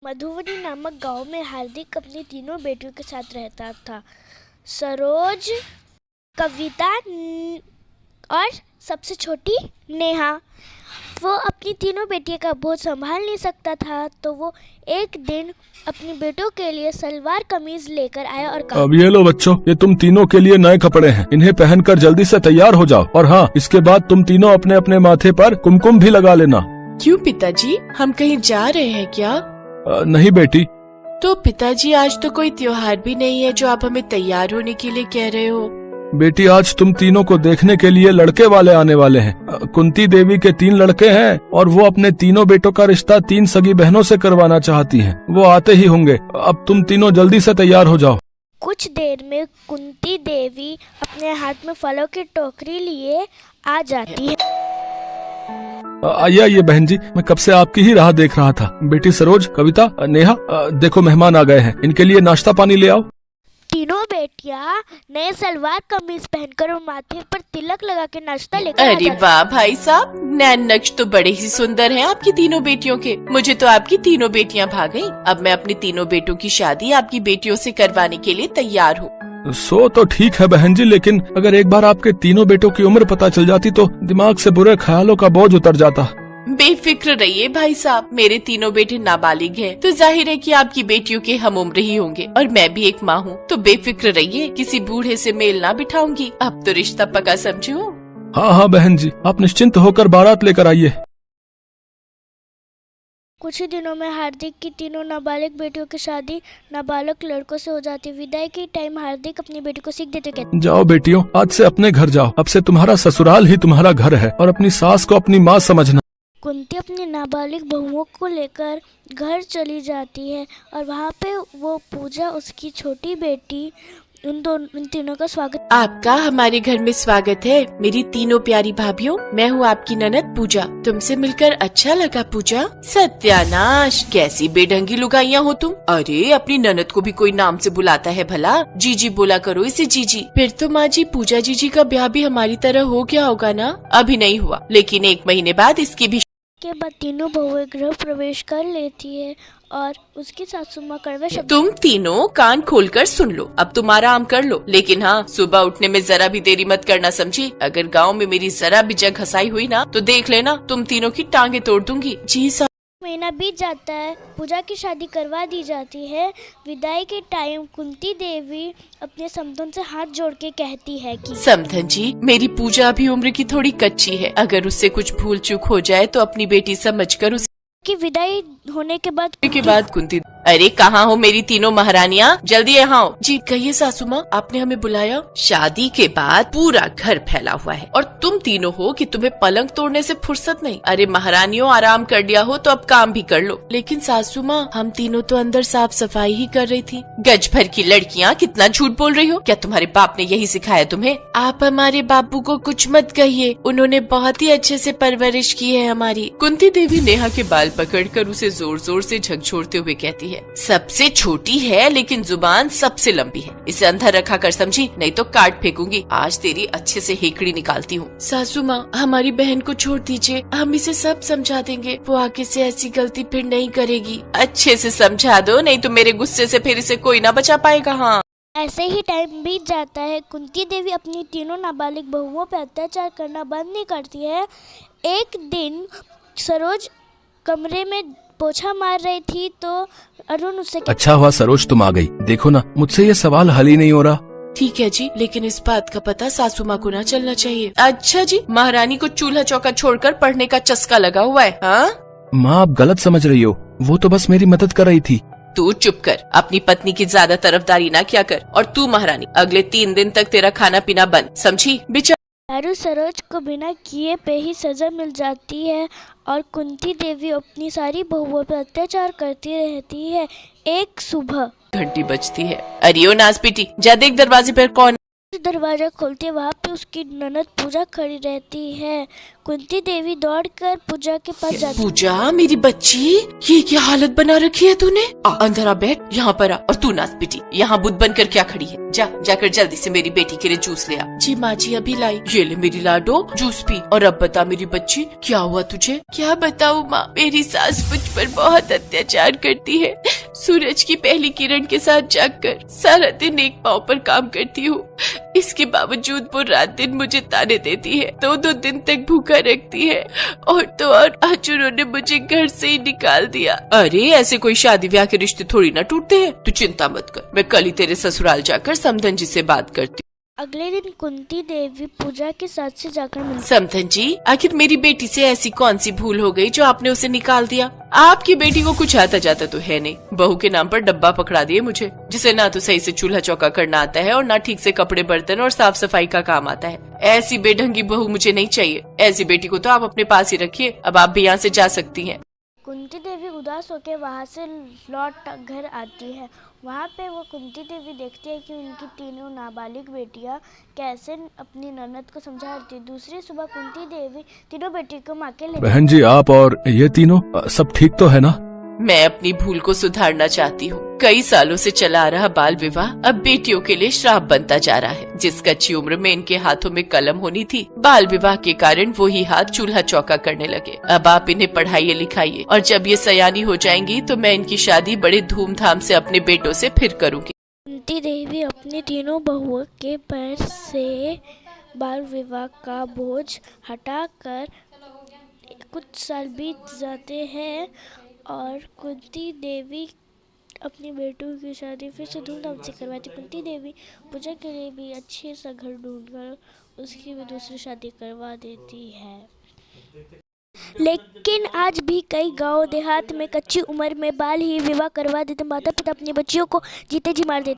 मधुबनी नामक गांव में हार्दिक अपनी तीनों बेटियों के साथ रहता था। सरोज, कविता और सबसे छोटी नेहा। वो अपनी तीनों बेटियों का बोझ संभाल नहीं सकता था, तो वो एक दिन अपनी बेटों के लिए सलवार कमीज लेकर आया और कहा, अब ये लो बच्चों, ये तुम तीनों के लिए नए कपड़े हैं, इन्हें पहनकर जल्दी से तैयार हो जाओ। और हाँ, इसके बाद तुम तीनों अपने अपने माथे पर कुमकुम भी लगा लेना। क्यों पिताजी, हम कहीं जा रहे हैं क्या? नहीं बेटी। तो पिताजी, आज तो कोई त्योहार भी नहीं है जो आप हमें तैयार होने के लिए कह रहे हो। बेटी, आज तुम तीनों को देखने के लिए लड़के वाले आने वाले हैं। कुंती देवी के 3 लड़के हैं और वो अपने तीनों बेटों का रिश्ता 3 सगी बहनों से करवाना चाहती हैं। वो आते ही होंगे। अब तुम तीनों जल्दी से तैयार हो जाओ। कुछ देर में कुंती देवी अपने हाथ में फलों की टोकरी लिए आ जाती है। आइए आइए बहन जी, मैं कब से आपकी ही राह देख रहा था। बेटी सरोज, कविता, नेहा, देखो मेहमान आ गए हैं, इनके लिए नाश्ता पानी ले आओ। तीनों बेटियां नए सलवार कमीज पहनकर और माथे पर तिलक लगा के नाश्ता लेकर अरे वाह भाई साहब, नैन नक्श तो बड़े ही सुंदर हैं आपकी तीनों बेटियों के। मुझे तो आपकी तीनों बेटियां भा गईं। अब मैं अपनी तीनों बेटों की शादी आपकी बेटियों से करवाने के लिए तैयार हूँ। सो तो ठीक है बहन जी, लेकिन अगर एक बार आपके तीनों बेटों की उम्र पता चल जाती तो दिमाग से बुरे ख्यालों का बोझ उतर जाता। बेफिक्र रहिए भाई साहब, मेरे तीनों बेटे नाबालिग हैं, तो जाहिर है कि आपकी बेटियों के हम उम्र ही होंगे और मैं भी एक माँ हूँ, तो बेफिक्र रहिए, किसी बूढ़े से मेल ना बिठाऊंगी। अब तो रिश्ता पक्का समझो। हाँ हाँ बहन जी, आप निश्चिंत होकर बारात लेकर आइए। कुछ ही दिनों में हार्दिक की तीनों नाबालिग बेटियों की शादी नाबालग लड़कों से हो जाती। विदाई के टाइम हार्दिक अपनी बेटी को सीख देते, कहते, जाओ बेटियों, आज से अपने घर जाओ। अब से तुम्हारा ससुराल ही तुम्हारा घर है और अपनी सास को अपनी माँ समझना। कुंती अपनी नाबालिग बहुओं को लेकर घर चली जाती है और वहाँ पे वो पूजा, उसकी छोटी बेटी, उन तीनों का स्वागत। आपका हमारे घर में स्वागत है मेरी तीनों प्यारी भाभियों। मैं हूँ आपकी ननद पूजा। तुमसे मिलकर अच्छा लगा पूजा। सत्यानाश, कैसी बेढंगी लुगाइयाँ हो तुम। अरे अपनी ननद को भी कोई नाम से बुलाता है भला। जीजी बोला करो इसे जीजी। फिर तो माँ जी, पूजा जीजी का ब्याह भी हमारी तरह हो गया होगा ना? अभी नहीं हुआ, लेकिन 1 महीने बाद इसकी भी। के बाद तीनों बहुएं गृह प्रवेश कर लेती है और उसकी सासू माँ कड़वे शब्द। तुम तीनों कान खोलकर सुन लो, अब तुम आराम कर लो, लेकिन हाँ, सुबह उठने में जरा भी देरी मत करना, समझी? अगर गांव में मेरी जरा भी जग घसाई हुई ना, तो देख लेना, तुम तीनों की टांगे तोड़ दूंगी। जी साहब। महीना बीत जाता है, पूजा की शादी करवा दी जाती है। विदाई के टाइम कुंती देवी अपने समधन से हाथ जोड़ के कहती है कि, समधन जी, मेरी पूजा अभी उम्र की थोड़ी कच्ची है, अगर उससे कुछ भूल चूक हो जाए तो अपनी बेटी समझकर उस की विदाई होने के बाद कुंती, अरे कहाँ हो मेरी तीनों महारानियाँ, जल्दी यहाँ आओ। जी कहिए सासू माँ, आपने हमें बुलाया? शादी के बाद पूरा घर फैला हुआ है और तुम तीनों हो कि तुम्हें पलंग तोड़ने से फुर्सत नहीं। अरे महारानियों, आराम कर लिया हो तो अब काम भी कर लो। लेकिन सासू माँ, हम तीनों तो अंदर साफ सफाई ही कर रही थी। गज भर की लड़कियाँ, कितना झूठ बोल रही हो। क्या तुम्हारे बाप ने यही सिखाया तुम्हें? आप हमारे बापू को कुछ मत कहिए, उन्होंने बहुत ही अच्छे से परवरिश की है हमारी। कुंती देवी नेहा के बाल पकड़कर उसे जोर जोर से झकझोरते हुए कहती है, सबसे छोटी है लेकिन जुबान सबसे लंबी है, इसे अंदर रखा कर, समझी? नहीं तो काट फेंकूंगी। आज तेरी अच्छे से हेकड़ी निकालती हूँ। सासू माँ, हमारी बहन को छोड़ दीजिए, हम इसे सब समझा देंगे, वो आगे से ऐसी गलती फिर नहीं करेगी। अच्छे से समझा दो, नहीं तो मेरे गुस्से से फिर इसे कोई ना बचा पाएगा। हाँ। ऐसे ही टाइम बीत जाता है। कुंती देवी अपनी तीनों नाबालिग बहुओं पर अत्याचार करना बंद नहीं करती है। एक दिन सरोज कमरे में पोछा मार रही थी तो अरुण उससे, अच्छा हुआ सरोज तुम आ गई। देखो ना, मुझसे ये सवाल हल ही नहीं हो रहा। ठीक है जी, लेकिन इस बात का पता सासू माँ को ना चलना चाहिए। अच्छा जी, महारानी को चूल्हा चौका छोड़कर पढ़ने का चस्का लगा हुआ है। हाँ माँ, आप गलत समझ रही हो, वो तो बस मेरी मदद कर रही थी। तू चुप कर, अपनी पत्नी की ज्यादा तरफदारी ना किया कर। और तू महारानी, अगले 3 दिन तक तेरा खाना पीना बंद, समझी? चारू सरोज को बिना किए पे ही सजा मिल जाती है और कुंती देवी अपनी सारी बहुओं पर अत्याचार करती रहती है। एक सुबह घंटी बजती है। अरे ओ नासपीटी, जा देख दरवाजे पर कौन। दरवाजा खोलते वहाँ पे उसकी ननद पूजा खड़ी रहती है। कुंती देवी दौड़कर पूजा के पास जाती। पूजा मेरी बच्ची, ये क्या हालत बना रखी है तूने? अंदर आ, बैठ यहाँ पर आ। और तू नाच बेटी, यहाँ बुद्ध बनकर क्या खड़ी है? जाकर जल्दी से मेरी बेटी के लिए जूस ले आ। जी माँ जी अभी लाई। ये ले मेरी लाडो, जूस पी। और अब बता मेरी बच्ची, क्या हुआ तुझे? क्या बताऊँ माँ, मेरी सास मुझ पर बहुत अत्याचार करती है। सूरज की पहली किरण के साथ जागकर सारा दिन एक पाँव पर काम करती हूँ। इसके बावजूद वो रात दिन मुझे ताने देती है, 2-2 दिन तक भूखा रखती है। और तो और आज उन्होंने मुझे घर से ही निकाल दिया। अरे ऐसे कोई शादी ब्याह के रिश्ते थोड़ी ना टूटते हैं। तू चिंता मत कर, मैं कल ही तेरे ससुराल जाकर समधन जी से बात करती। अगले दिन कुंती देवी पूजा के साथ से जाकर मिलती। समधन जी, आखिर मेरी बेटी से ऐसी कौन सी भूल हो गई जो आपने उसे निकाल दिया? आपकी बेटी को कुछ आता जाता तो है नहीं, बहू के नाम पर डब्बा पकड़ा दिए मुझे, जिसे ना तो सही से चूल्हा चौका करना आता है और ना ठीक से कपड़े बर्तन और साफ सफाई का काम आता है। ऐसी बेढंगी बहू मुझे नहीं चाहिए। ऐसी बेटी को तो आप अपने पास ही रखिए। अब आप भी यहाँ से जा सकती हैं। कुंती देवी उदास होकर वहाँ से लौट घर आती है। वहाँ पे वो कुंती देवी देखती है कि उनकी तीनों नाबालिग बेटियाँ कैसे अपनी ननद को समझाती। दूसरी सुबह कुंती देवी तीनों बेटी को माँ के ले। बहन जी, आप और ये तीनों सब ठीक तो है ना? मैं अपनी भूल को सुधारना चाहती हूँ। कई सालों से चला आ रहा बाल विवाह अब बेटियों के लिए श्राप बनता जा रहा है। जिस कच्ची उम्र में इनके हाथों में कलम होनी थी, बाल विवाह के कारण वो ही हाथ चूल्हा चौका करने लगे। अब आप इन्हें पढ़ाइए लिखाइए, और जब ये सयानी हो जाएंगी तो मैं इनकी शादी बड़े धूमधाम से अपने बेटों से फिर करूँगी। कुंती देवी अपनी तीनों बहुओं के पैर से बाल विवाह का बोझ हटाकर कुछ साल बीत जाते हैं और कुंती देवी अपनी बेटों की शादी फिर से धूमधाम से करवाती। कुंती देवी पूजा के लिए भी अच्छे सा घर ढूंढकर उसकी भी दूसरी शादी करवा देती है। लेकिन आज भी कई गांव देहात में कच्ची उम्र में बाल ही विवाह करवा देते। माता पिता अपनी बच्चियों को जीते जी मार देते।